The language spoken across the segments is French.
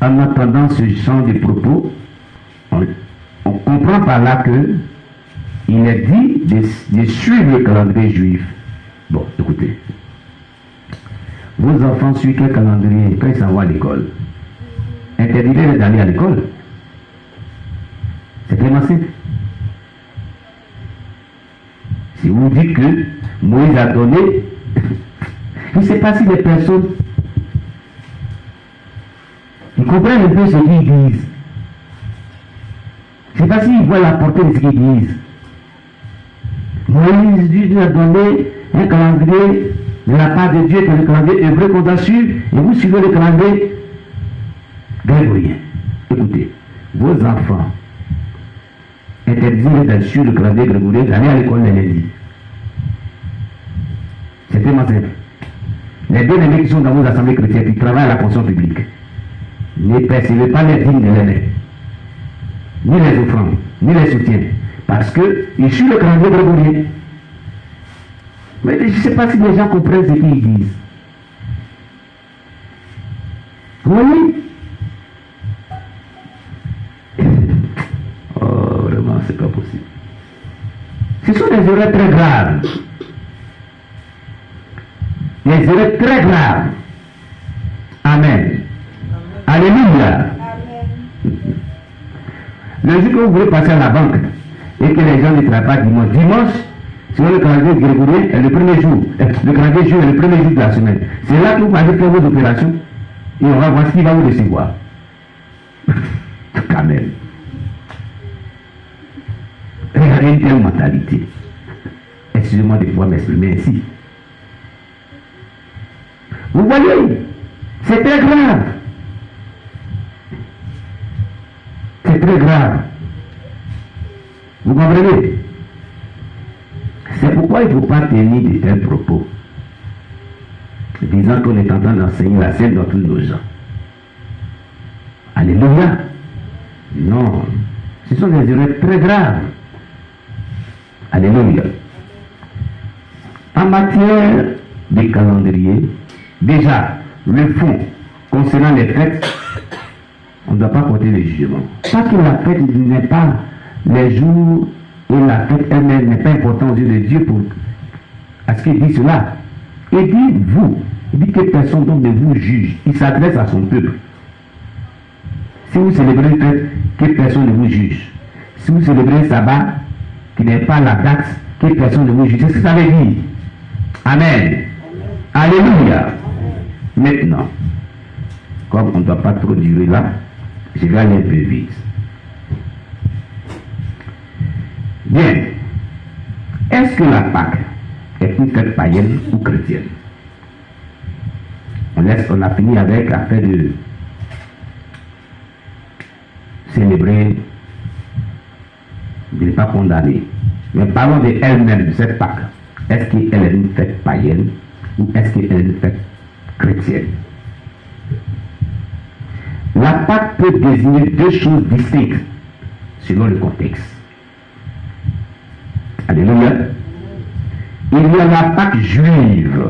en entendant ce genre de propos, on comprend par là que il est dit de suivre le calendrier juif. Bon, écoutez. Vos enfants suivent quel calendrier quand ils s'en vont à l'école? Interdit d'aller à l'école. C'est tellement simple. Si vous dites que Moïse a donné, je ne sais pas si les personnes ils comprennent un peu ce qu'ils disent. Je ne sais pas s'ils voient la portée de ce qu'ils disent. Moïse Dieu a donné un calendrier de la part de Dieu, que le calendrier hébreu qu'on doit suivre, et vous suivez le calendrier grégorien. Écoutez, vos enfants interdisent de suivre le calendrier grégorien, d'aller à l'école le lundi. C'est tellement simple. Les deux aînés qui sont dans vos assemblées chrétiennes, qui travaillent à la fonction publique, ne percevez pas les dîmes de l'aîné, ni les offrandes, ni les soutiens, parce qu'ils suivent le calendrier grégorien. Mais je ne sais pas si les gens comprennent ce qu'ils disent. Oui. Oh, vraiment, c'est pas possible. Ce sont des erreurs très graves. Des erreurs très graves. Amen. Alléluia. Le jour que vous voulez passer à la banque et que les gens ne travaillent pas dimanche, selon le calendrier grégorien, est le premier jour. Le calendrier juif est le premier jour de la semaine. C'est là que vous allez faire vos opérations et on va voir ce qu'il va vous recevoir. Quand même. Regardez une telle mentalité. Excusez-moi de pouvoir m'exprimer ainsi. Vous voyez, c'est très grave. C'est très grave. Vous comprenez? C'est pourquoi il ne faut pas tenir de tels propos, disant qu'on est en train d'enseigner la scène dans tous nos gens. Alléluia. Non, ce sont des erreurs très graves. Alléluia. En matière de calendrier, déjà, le fond concernant les fêtes, on ne doit pas porter le jugement. Pas que la fête n'est pas les jours et la fête elle-même n'est pas importante aux yeux de Dieu pour à ce qu'il dit cela. Il dit vous, il dit que personne donc ne vous juge. Il s'adresse à son peuple. Si vous célébrez une fête, que personne ne vous juge. Si vous célébrez un sabbat qui n'est pas la date, que personne ne vous juge. C'est ce que ça veut dire. Amen. Alléluia. Maintenant, comme on ne doit pas trop durer là, je vais aller un peu vite. Bien. Est-ce que la Pâque est une fête païenne ou chrétienne? On a fini avec la fête de célébrer, de ne pas condamner. Mais parlons de elle-même, de cette Pâque. Est-ce qu'elle est une fête païenne ou est-ce qu'elle est une fête chrétienne? La Pâque peut désigner deux choses distinctes selon le contexte. Alléluia. Il y a la Pâque juive.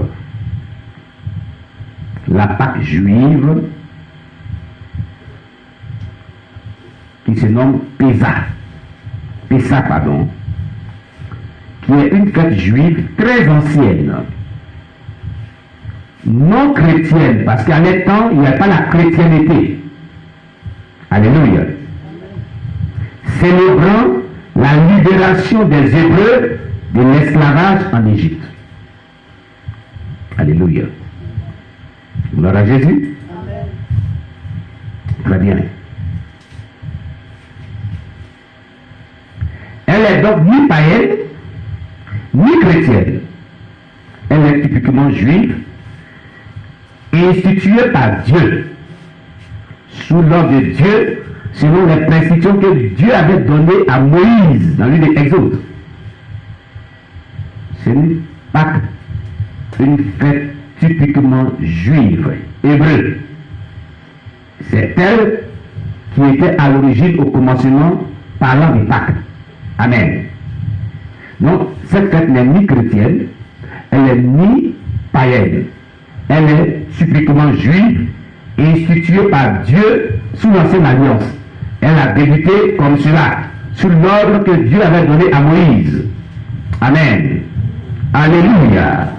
La Pâque juive qui se nomme Pessah, pardon, qui est une fête juive très ancienne, non chrétienne, parce qu'à l'époque, il n'y a pas la chrétienté. Alléluia. Célébrant la libération des Hébreux de l'esclavage en Égypte. Alléluia. Gloire à Jésus. Amen. Très bien. Elle est donc ni païenne, ni chrétienne. Elle est typiquement juive, instituée par Dieu, sous l'ordre de Dieu, selon les prescriptions que Dieu avait données à Moïse dans l'île d'Exode. C'est une Pâque, une fête typiquement juive, hébreu. C'est elle qui était à l'origine, au commencement, parlant de Pâques. Amen. Donc, cette fête n'est ni chrétienne, elle n'est ni païenne. Elle est typiquement juive, instituée par Dieu sous l'ancienne alliance. Elle a débuté comme cela, sous l'ordre que Dieu avait donné à Moïse. Amen. Alléluia.